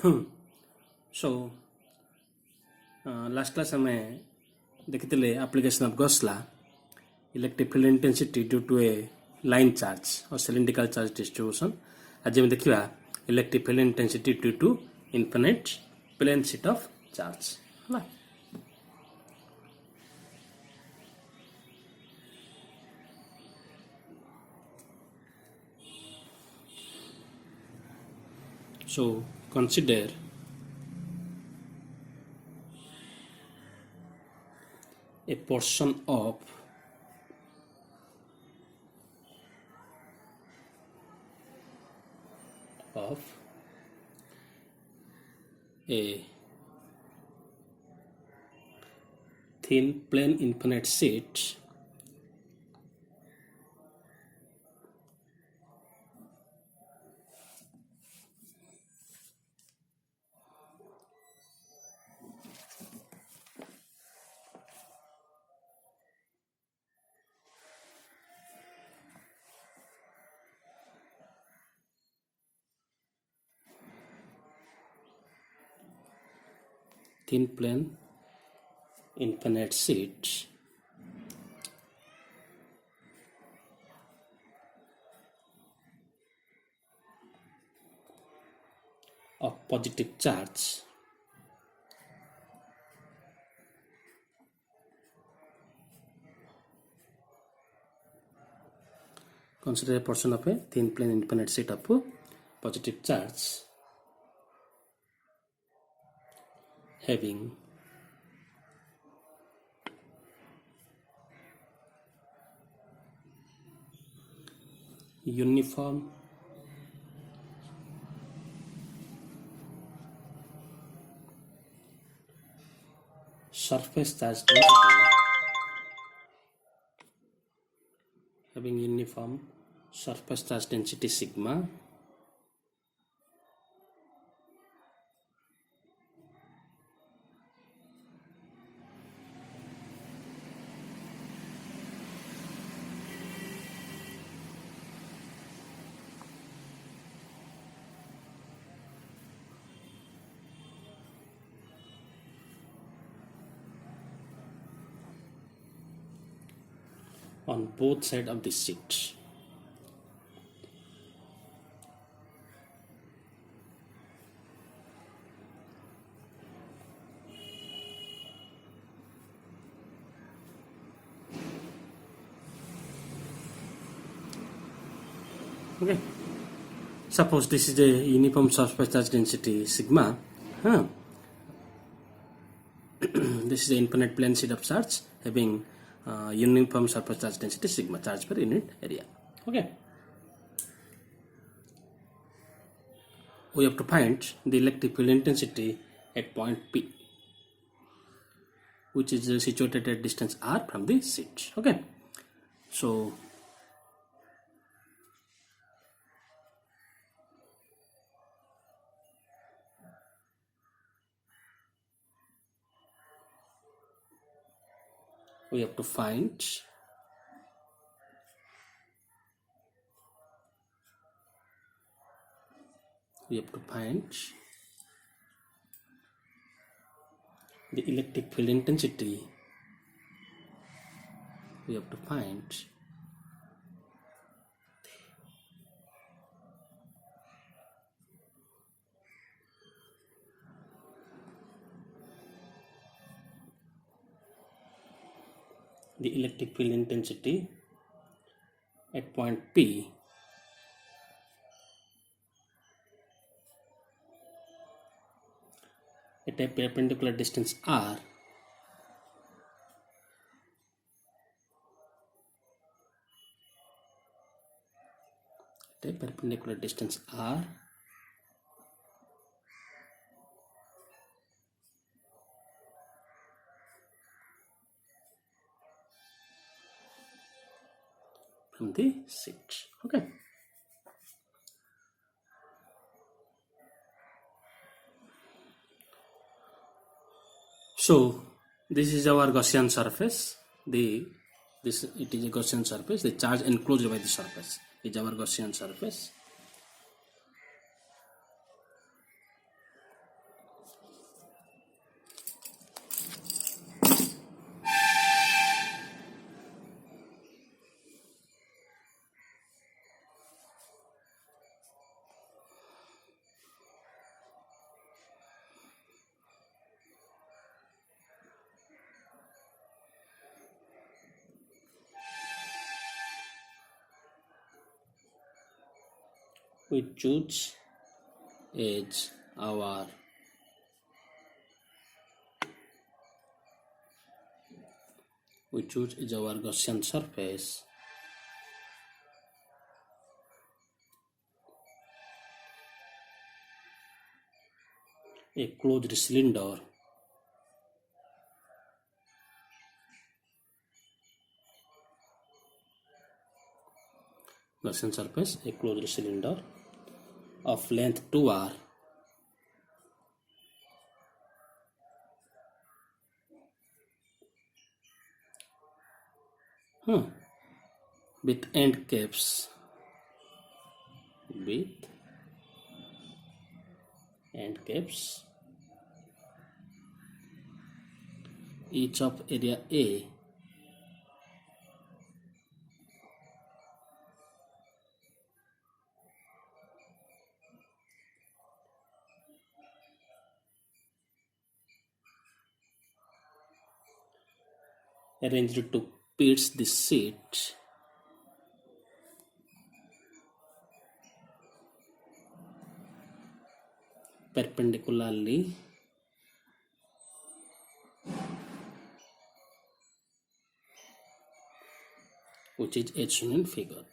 So last class हमें देखते application of Gauss law, electric field intensity due to a line charge or cylindrical charge distribution. आज हम देखिए electric field intensity due to infinite plane sheet of charge. है ना? So consider a portion of a thin plane infinite sheet thin plane infinite sheet of positive charge consider a portion of a thin plane infinite sheet of positive charge having uniform surface charge density sigma on both sides of the sheet. Okay. Suppose this is a uniform surface charge density sigma. This is the infinite plane sheet of charge having uniform surface charge density sigma, charge per unit area. Okay. We have to find the electric field intensity at point P, which is situated at distance r from the sheet. Okay. So we have to find the electric field intensity. We have to find the electric field intensity at point P at a perpendicular distance r from the sheet. Okay. So this is our Gaussian surface. It is a Gaussian surface. The charge enclosed by the surface is our Gaussian surface. we choose as our Gaussian surface a closed cylinder of length 2r with end caps each of area A arranged to pierce the sheet perpendicularly which is as shown in figure,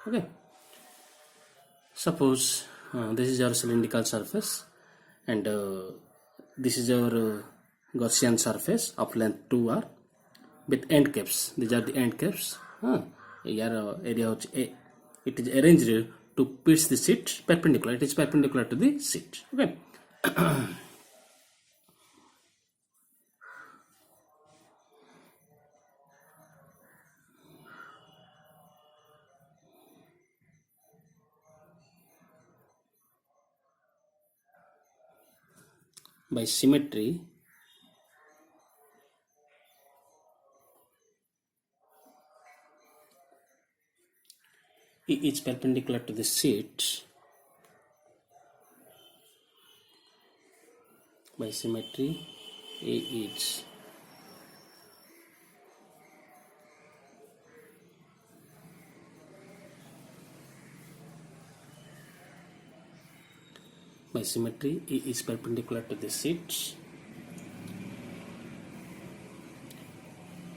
okay. Suppose this is our cylindrical surface and this is our Gaussian surface of length 2r with end caps. These are the end caps. Here area of A. It is arranged to pierce the sheet perpendicular. It is perpendicular to the sheet. Okay. By symmetry, E is perpendicular to the sheet. By symmetry, A is perpendicular to the sheet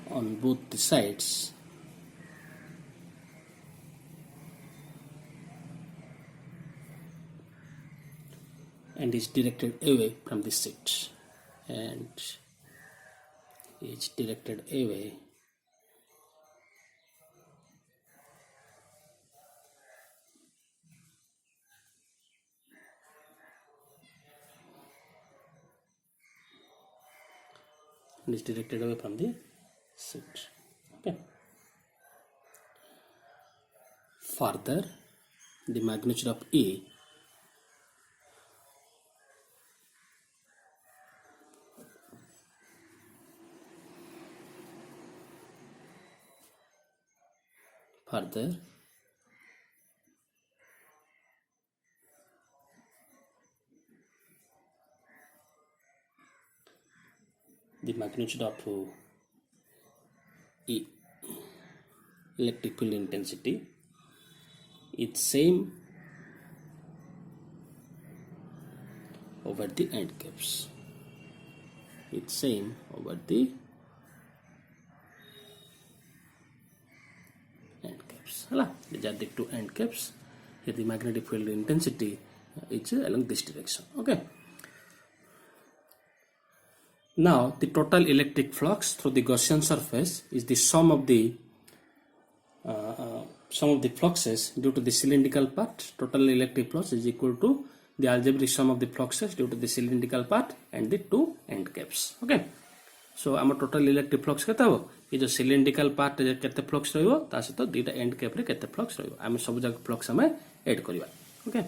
on both the sides and is directed away from the sheet Okay. Further, the magnitude of E E electric field intensity is same over the end caps. These are the two end caps. Here the magnetic field intensity is along this direction. Okay. Now the total electric flux through the Gaussian surface is the sum of the fluxes due to the cylindrical part. Total electric flux is equal to the algebraic sum of the fluxes due to the cylindrical part and the two end caps. Okay. So our total electric flux केते हो ये जो cylindrical part रे केते flux रहइबो ता सहित दुईटा end cap रे केते flux रहइबो आमे सब जग flux हमें ऐड करिबा. Okay.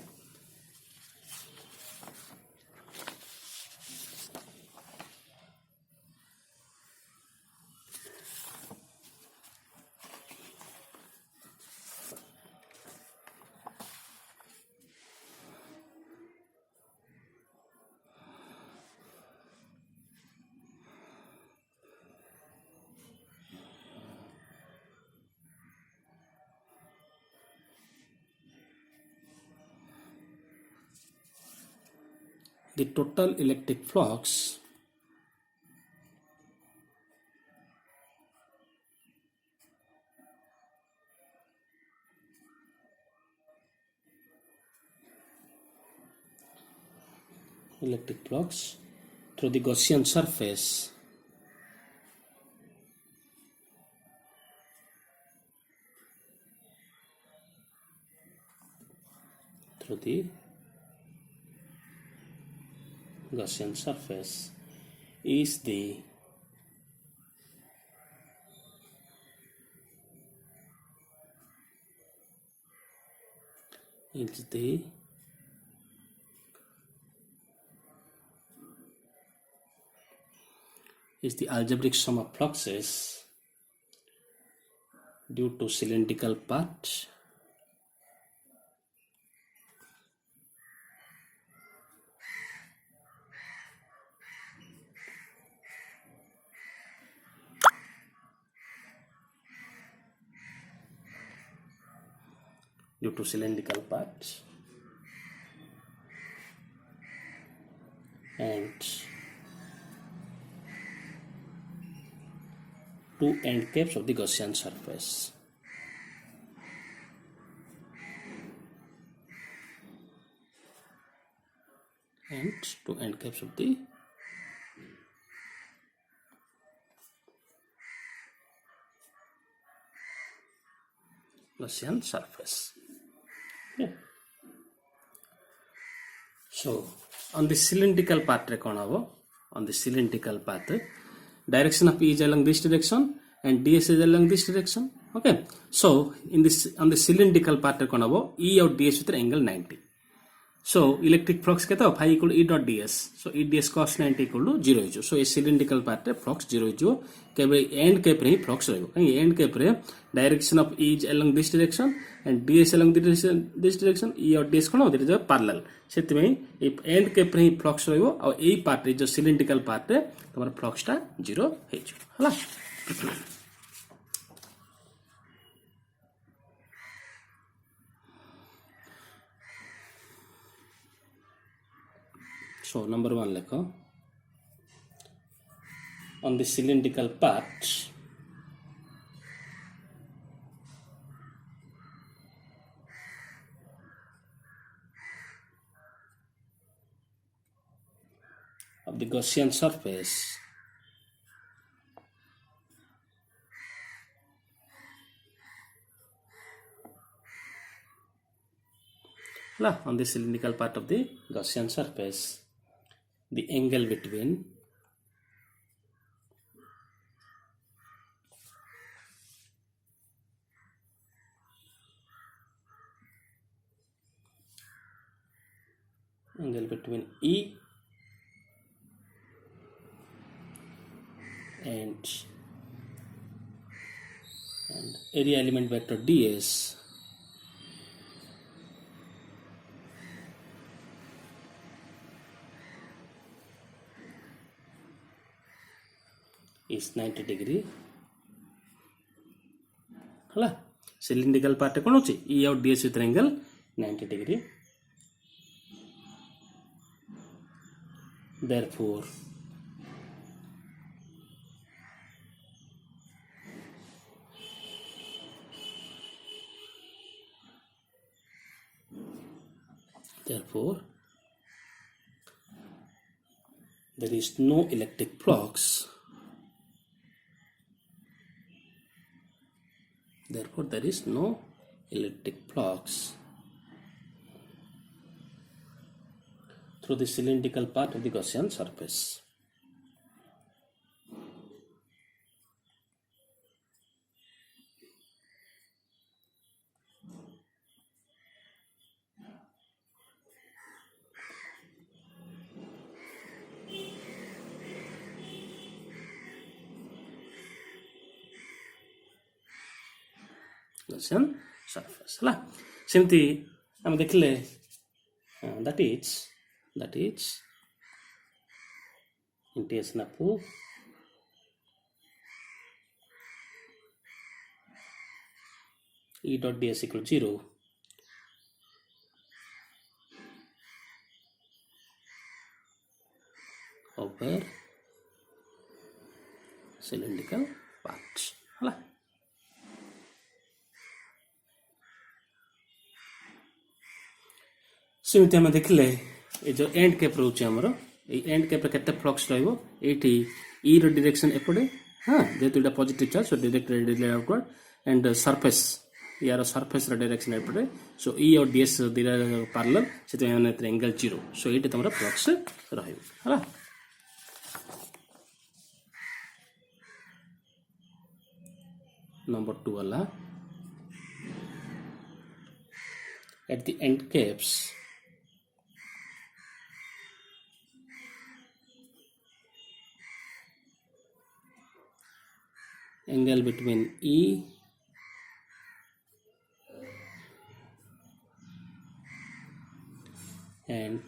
the total electric flux through the Gaussian surface is the algebraic sum of fluxes due to cylindrical part and two end caps of the Gaussian surface. And two end caps of the Gaussian surface. Okay. So on the cylindrical part on the cylindrical path direction of E is along this direction and ds is along this direction. Okay, so in this on the cylindrical part E और ds with angle 90. So electric flux केता phi equal E dot ds. So E ds cos 90 equal to 0 हो. So a cylindrical part flux 0 हो. केवल end cap रे flux रहेगा. कहीं end cap रे direction of E is along this direction and ds along this direction. E और ds कौन होते हैं parallel. सेति में end cap रे flux रहेगा और ए part रे जो cylindrical part रे तुम्हारा flux टा 0 है जो. हला. So number 1 lekho. On the cylindrical part of the Gaussian surface on the cylindrical part of the Gaussian surface, the angle between E and area element vector ds is 90 degree. हला cylindrical part कौन होची E और ds with angle 90 degree. Therefore there is no electric flux. Therefore there is no electric flux through the cylindrical part of the Gaussian surface. Gaussian surface ହେଲା ସେମିତି ଆମେ ଦେଖିଲେ that is integration of E dot ds equal 0 over cylindrical part ହେଲା। सेमती आम देखिले ये जो एंड कैप रोचे आमर एंड कैप केते फ्लक्स रहिबो एठी ई रो डायरेक्शन एपटे हां जेतु इटा positive charge so direct radially outward and surface यार सरफेस रो डायरेक्शन एपटे सो ई और डीएस दिरा पैरेलल सेते माने एंगल 0 सो एठी तमरा फ्लक्स रहिबो हला। नंबर 2 वाला at the end caps angle between E and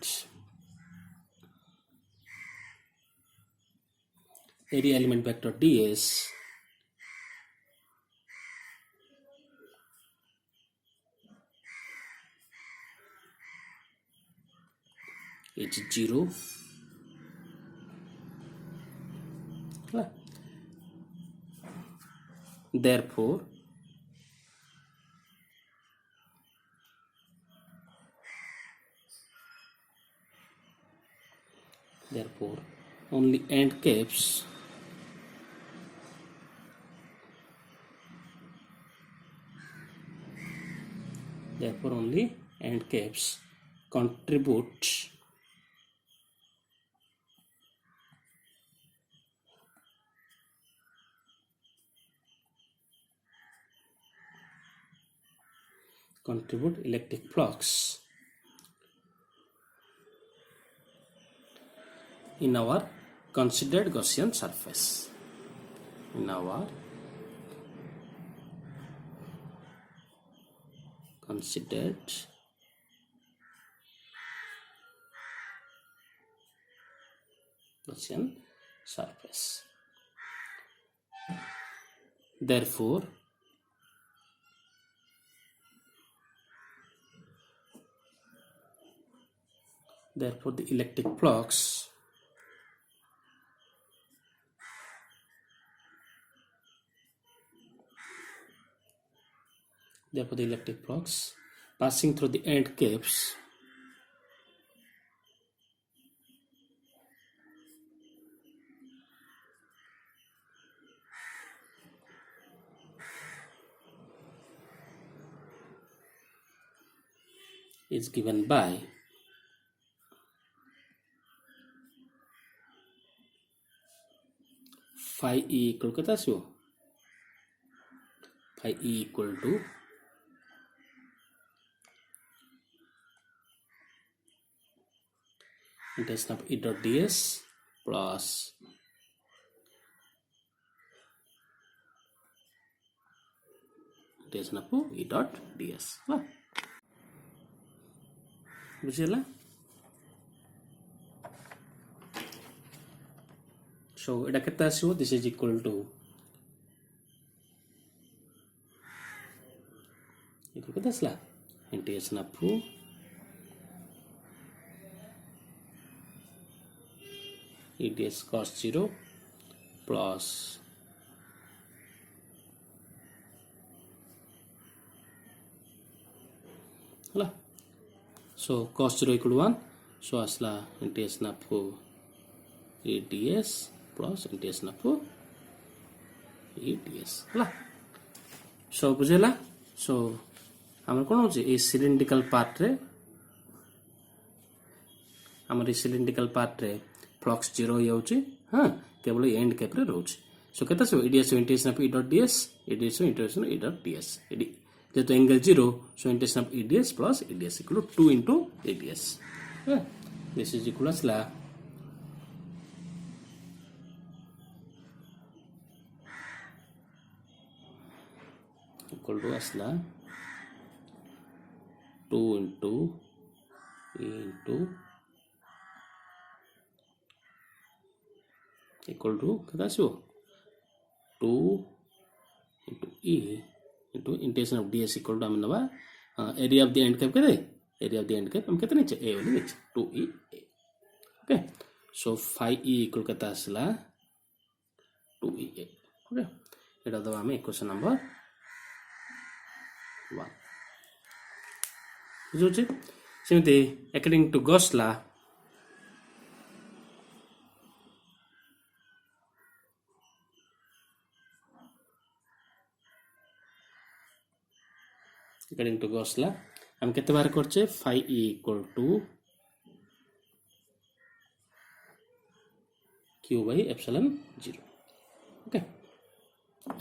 area element vector ds is 0 therefore only end caps contribute electric flux in our considered Gaussian surface. In our considered Gaussian surface. Therefore the electric flux passing through the end caps is given by phi e equal to kata asbo phi e equal to integration of E dot ds plus integration of E dot ds बुझिला। सो एटा केते आसीबो this is equal to केते आसला integration of E ds cos 0 plus होला। So cos 0 equal to 1 so asla integration of E ds plus integration of E ds होला। so बुझेला। so हमर कोन होचे ए cylindrical part रे हमर ए सिलिंड्रिकल पार्ट रे फ्लक्स 0 होउची हां केवल एंड कैप रे रहउची। so केता so E ds integration of E dot ds E ds integration of E dot ds जेतो angle 0 so integration of E ds plus E ds equal to 2 into E ds this is equal to asla 2 into E into equal to kata asbo 2 into E into integration of ds equal to हमने area of the end cap केते area of the end cap हम केते नीचे a वाली नीचे 2e a okay so phi E equal केते आसला 2EA okay एटा दबा हमें इक्वेशन नंबर 1 बुझुछि सेमते according to Gauss law according to Gauss law हम केते बार करछे phi E equal to Q by epsilon 0 okay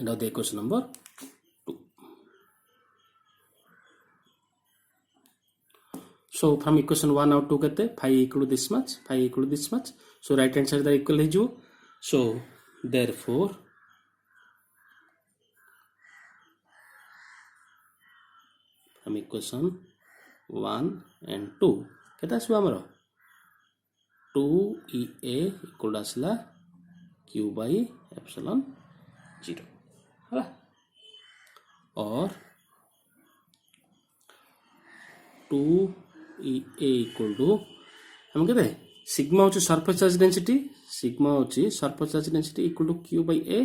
now the equation number 2 so from equation 1 out 2 kete phi equal to this much so right hand side the equal है so therefore from equation 1 and 2 केता आसबो हमरो 2EA equal to Q by epsilon 0 है और 2EA equal to हम कहते हैं sigma होची surface charge density equal to Q by A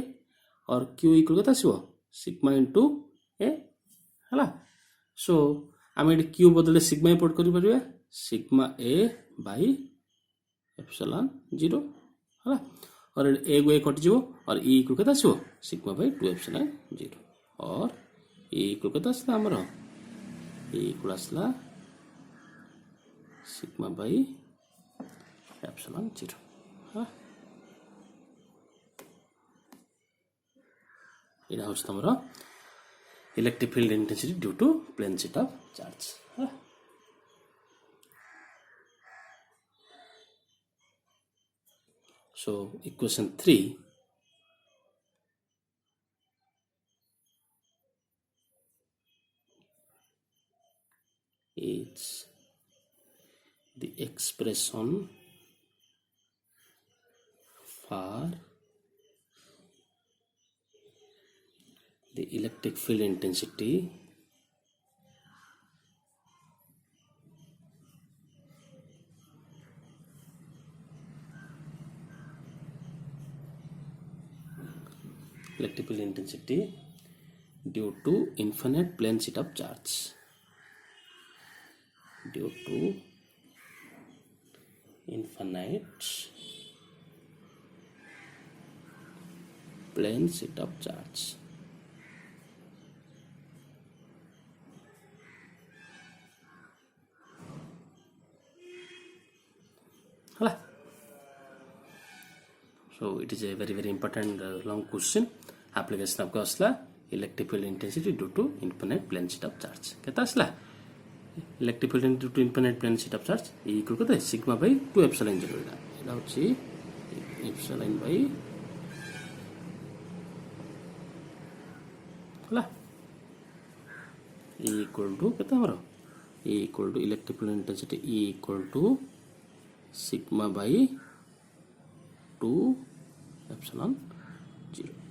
और Q equal केता आसीबो सिग्मा इनटू A हला सो हम एटी Q बदले सिग्मा पुट करि परिबे सिग्मा A by एप्सिलॉन 0 है और ए गो ए कट जीवो और ई इक्वल केता आसीबो सिग्मा बाय 2 एप्सिलॉन 0 और ई इक्वल केता आसला हमरो ई इक्वल आसला सिग्मा बाय एप्सिलॉन 0 है इना होछ हमरो electric field intensity due to plane sheet of charge है So equation 3 is the expression for the electric field intensity electrical intensity due to infinite plane sheet of charge due to infinite plane sheet of charge hala so it is a very important long question application of Gauss law electric field intensity due to infinite plane sheet of charge केता आसला electric field intensity due to infinite plane sheet of charge equal केता sigma by 2 epsilon 0 एटा होची epsilon by हला E equal to केता हमरो E equal to electric field intensity E equal to sigma by 2 epsilon 0